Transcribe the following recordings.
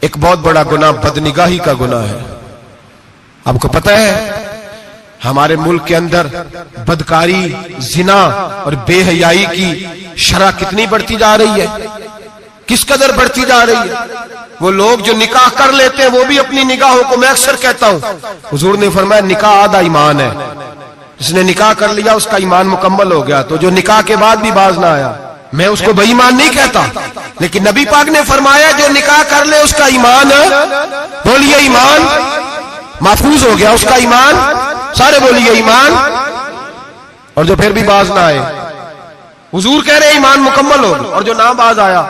एक बहुत बड़ा गुनाह बदनिगाही का गुनाह है। आपको पता है हमारे मुल्क के अंदर बदकारी, जिना और बेहयाई की शरह कितनी बढ़ती जा रही है, किस कदर बढ़ती जा रही है। वो लोग जो निकाह कर लेते हैं वो भी अपनी निगाहों को, मैं अक्सर कहता हूं, हुजूर ने फरमाया निकाह आधा ईमान है। जिसने निकाह कर लिया उसका ईमान मुकम्मल हो गया। तो जो निकाह के बाद भी बाज ना आया, मैं उसको बेईमान नहीं कहता, लेकिन नबी पाक ने फरमाया जो निकाह कर ले उसका ईमान, बोलिए ईमान महफूज हो गया, उसका ईमान, सारे बोलिए ईमान। और जो फिर भी बाज ना आए, हुजूर कह रहे ईमान मुकम्मल हो गया। और जो ना बाज आया,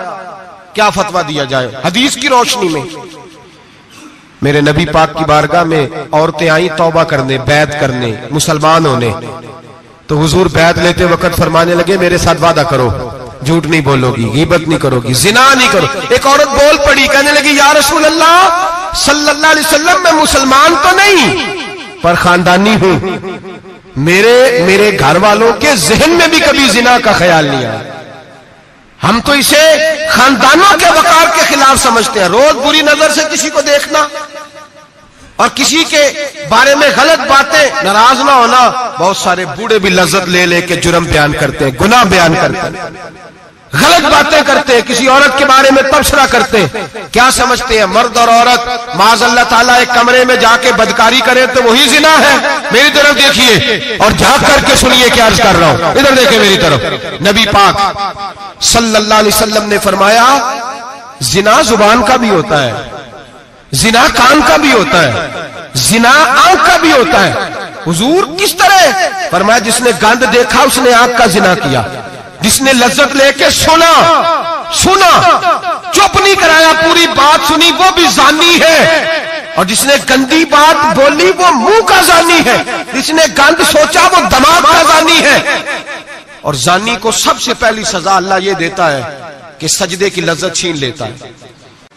क्या फतवा दिया जाए हदीस की रोशनी में? मेरे नबी पाक की बारगाह में औरतें आई तौबा करने, बैत करने, मुसलमान होने। तो हुजूर बैत लेते वक्त फरमाने लगे मेरे साथ वादा करो, झूठ नहीं बोलोगी, गीबत नहीं करोगी, जिना नहीं करो। एक औरत बोल पड़ी, कहने लगी या रसूल अल्लाह सल्लल्लाहु अलैहि वसल्लम, मैं मुसलमान तो नहीं पर खानदानी हूं, मेरे घर वालों के जहन में भी कभी जिना का ख्याल नहीं आया। हम तो इसे खानदानों के वकार के खिलाफ समझते हैं। रोज बुरी नजर से किसी को देखना और किसी के बारे में गलत बातें, नाराज ना होना। बहुत सारे बूढ़े भी लज्जत ले लेके जुर्म बयान करते हैं, गुनाह बयान करते हैं, गलत बातें करते हैं, किसी औरत के बारे में तबसरा करते हैं। क्या समझते हैं मर्द और औरत माज़अल्लाह ताला एक कमरे में जाके बदकारी करे तो वही जिना है? मेरी तरफ देखिए और झांक करके सुनिए क्या अर्ज कर रहा हूं, इधर देखे मेरी तरफ। नबी पाक सल्लल्लाहु अलैहि वसल्लम ने फरमाया जिना जुबान का भी होता है, जिना कान का भी होता है, जिना आंख का भी होता है। हुजूर किस तरह? फरमाया जिसने गंद देखा उसने आंख का जिना किया, जिसने लज्जत लेके सुना, चुप नहीं कराया, पूरी बात सुनी, वो भी जानी है। और जिसने गंदी बात बोली वो मुंह का जानी है, जिसने गंद सोचा वो दिमाग का जानी है। और जानी को सबसे पहली सजा अल्लाह ये देता है कि सजदे की लज्जत छीन लेता है,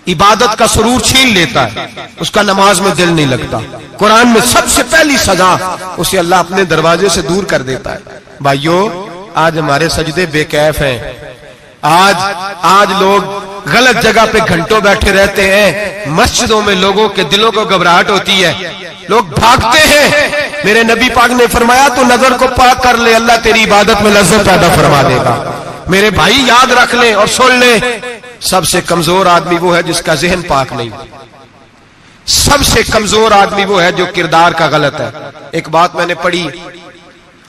इबादत का सुरूर छीन लेता है, उसका नमाज में दिल नहीं लगता। कुरान में सबसे पहली सजा उसे अल्लाह अपने दरवाजे से दूर कर देता है। भाइयों आज हमारे सजदे बेकैफ हैं, आज लोग गलत जगह पे घंटों बैठे रहते हैं। मस्जिदों में लोगों के दिलों को घबराहट होती है, लोग भागते हैं। मेरे नबी पाक ने फरमाया तू नजर को पाक कर ले, अल्लाह तेरी इबादत में लज्जत पैदा फरमा देगा। मेरे भाई याद रख ले और सुन ले, सबसे कमजोर आदमी वो है जिसका जहन पाक नहीं। सबसे कमजोर आदमी वो है जो किरदार का गलत है। एक बात मैंने पढ़ी,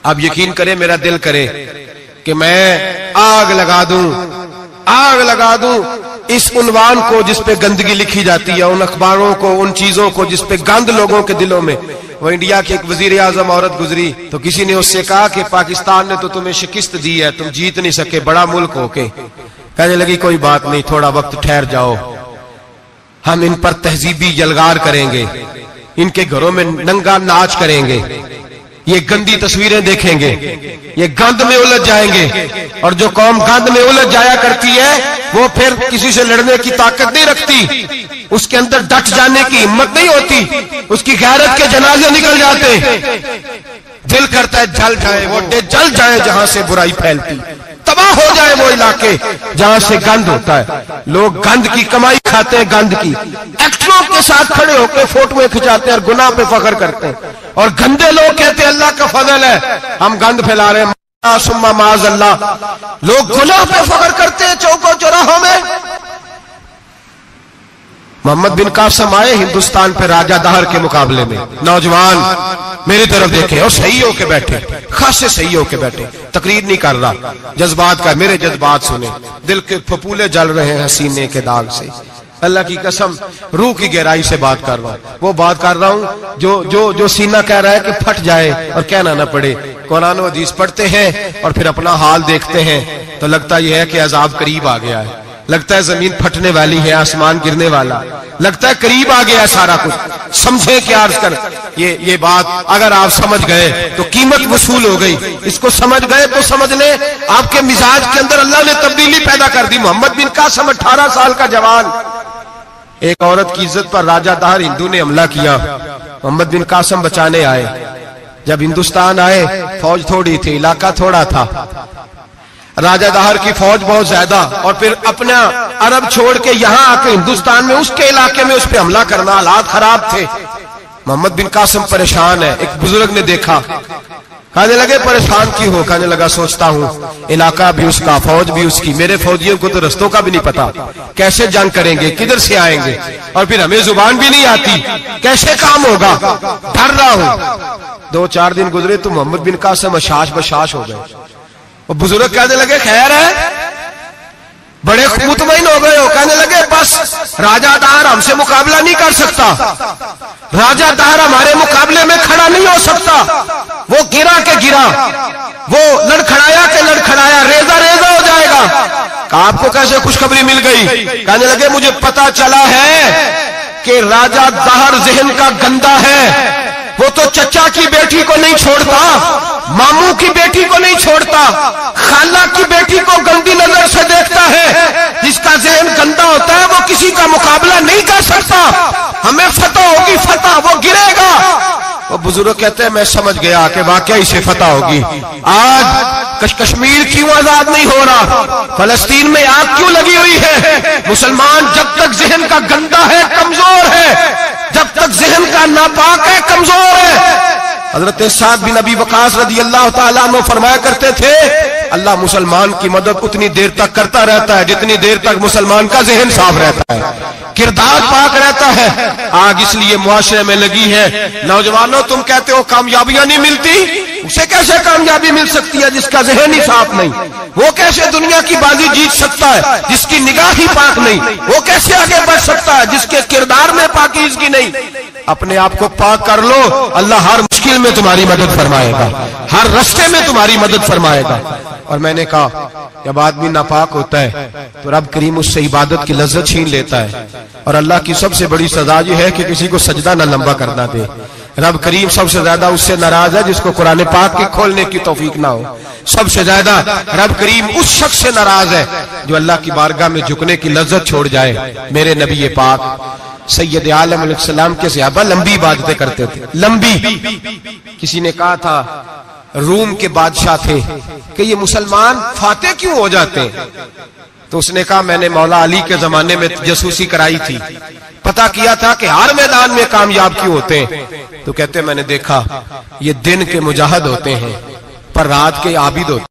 अब यकीन करें मेरा दिल करे कि मैं आग लगा दूं इस उन्वान को जिस पे गंदगी लिखी जाती है, उन अखबारों को, उन चीजों को जिस पे गंद लोगों के दिलों में। वो इंडिया की एक वजीर आजम औरत गुजरी तो किसी ने उससे कहा कि पाकिस्तान ने तो तुम्हें शिकस्त दी है, तुम जीत नहीं सके बड़ा मुल्क होके। कहने लगी कोई बात नहीं, थोड़ा वक्त ठहर जाओ, हम इन पर तहजीबी यलगार करेंगे, इनके घरों में नंगा नाच करेंगे, ये गंदी तस्वीरें देखेंगे, ये गंद में उलझ जाएंगे। और जो कौम गंद में उलझ जाया करती है वो फिर किसी से लड़ने की ताकत नहीं रखती, उसके अंदर डट जाने की हिम्मत नहीं होती, उसकी गैरत के जनाजे निकल जाते। दिल करता है जल जाए वो जल जाए जहां से बुराई फैलती, तबाह हो जाए वो इलाके जहां से गंद होता है। लोग गंद की कमाई खाते हैं, गंद की। एक्टरों के साथ खड़े होकर फोटोएं खिंचाते हैं और गुनाह पे फख्र करते हैं। और गंदे लोग कहते हैं अल्लाह का फजल है हम गंद फैला रहे हैं, सुम्मा माज अल्लाह। लोग गुनाह पे फख्र करते हैं चौकों चौराहों में। मोहम्मद बिन कासिम आए हिंदुस्तान पे राजा दहर के मुकाबले में, नौजवान मेरी तरफ देखे और सही होके बैठे, खासे सही होके बैठे, तकरीर नहीं कर रहा, जज्बात का, मेरे जज्बात सुने, दिल के फपूले जल रहे हैं सीने के दाग से। अल्लाह की कसम रूह की गहराई से बात कर रहा हूं, वो बात कर रहा हूं जो सीना कह रहा है कि फट जाए और कहना ना पड़े। कुरान और हदीस पढ़ते हैं और फिर अपना हाल देखते हैं तो लगता यह है कि अजाब करीब आ गया है, लगता है जमीन फटने वाली है, आसमान गिरने वाला, लगता है करीब आ गया है सारा कुछ। समझे क्या अर्ज कर, ये बात अगर आप समझ गए तो कीमत वसूल हो गई। इसको समझ गए तो समझ ले आपके मिजाज के अंदर अल्लाह ने तब्दीली पैदा कर दी। मोहम्मद बिन कासिम 18 साल का जवान, एक औरत की इज्जत पर राजा दहर हिंदू ने हमला किया, मोहम्मद बिन कासिम बचाने आए। जब हिंदुस्तान आए फौज थोड़ी थी, इलाका थोड़ा था, राजा दाहर की फौज बहुत ज्यादा, और फिर अपना अरब छोड़ के यहां आके हिंदुस्तान में उसके इलाके में उस पर हमला करना। हालात खराब थे। मोहम्मद बिन कासिम परेशान है। एक बुजुर्ग ने देखा, कहने लगे परेशान क्यों हो? कहने लगा सोचता हूं इलाका भी उसका, फौज भी उसकी, मेरे फौजियों को तो रस्तों का भी नहीं पता, कैसे जंग करेंगे, किधर से आएंगे, और फिर हमें जुबान भी नहीं आती, कैसे काम होगा, डर रहा हूं। 2-4 दिन गुजरे तो मोहम्मद बिन कासिम अशाश बशाश हो गए। और बुजुर्ग कहने लगे खैर है? बड़े मुतमईन हो गए हो? कहने लगे बस राजा दाहर हमसे मुकाबला नहीं कर सकता, राजा दाहर हमारे मुकाबले में खड़ा नहीं हो सकता। वो गिरा के गिरा, वो लड़खड़ाया के लड़खड़ाया, रेजा रेजा हो जाएगा। आपको कैसे खुशखबरी मिल गई? कहने लगे मुझे पता चला है कि राजा दाहर जहन का गंदा है। वो तो चचा की बेटी को नहीं छोड़ता, मामू की बेटी को नहीं छोड़ता, खाला की बेटी को गंदी नजर से देखता है। जिसका जहन गंदा होता है वो किसी का मुकाबला नहीं कर सकता। हमें फतह होगी, फतह, वो गिरेगा। वो बुजुर्ग कहते हैं मैं समझ गया कि वाकई से फतह होगी। आज कश्मीर क्यों आजाद नहीं हो रहा? फलस्तीन में आग क्यों लगी हुई है? मुसलमान जब तक जहन का गंदा है, कमजोर है, जब तक जहन का नापाक है, कमजोर है। हजरत साद बिन अबी वकास रज़ी अल्लाह ताला अन्हु फरमाया करते थे, अल्लाह मुसलमान की मदद उतनी देर तक करता रहता है जितनी देर तक मुसलमान का जहन साफ रहता है, किरदार पाक रहता है। आग इसलिए मुआशरे में लगी है। नौजवानों तुम कहते हो कामयाबियां नहीं मिलती, उसे कैसे कामयाबी मिल सकती है जिसका जहन ही साफ नहीं? वो कैसे दुनिया की बाजी जीत सकता है जिसकी निगाह ही पाक नहीं? वो कैसे आगे बढ़ सकता है जिसके किरदार में पाकीज़गी नहीं? अपने आप को पाक कर लो, अल्लाह हर मुश्किल में तुम्हारी मदद फरमाएगा, हर रास्ते में तुम्हारी मदद फरमाएगा। और मैंने कहा जब आदमी नापाक होता है तो रब करीम उससे इबादत की लज्जत छीन लेता है। और अल्लाह की सबसे बड़ी सजा यह है कि किसी को सजदा न लंबा करना दे। रब करीम सबसे ज्यादा उससे नाराज है जिसको कुरान पाक के खोलने की तौफीक ना हो। सबसे ज्यादा रब करीम उस शख्स से नाराज है जो अल्लाह की बारगाह में झुकने की लज्जत छोड़ जाए। मेरे नबी पाक सैयद आलम अलैहिस्सलाम के सहाबा लंबी इबादतें करते थे, लंबी। किसी ने कहा था रूम के बादशाह थे कि ये मुसलमान फातेह क्यों हो जाते हैं? तो उसने कहा मैंने मौला अली के जमाने में जासूसी कराई थी, पता किया था कि हर मैदान में कामयाब क्यों होते हैं। तो कहते मैंने देखा ये दिन के मुजाहिद होते हैं पर रात के आबिद होते हैं।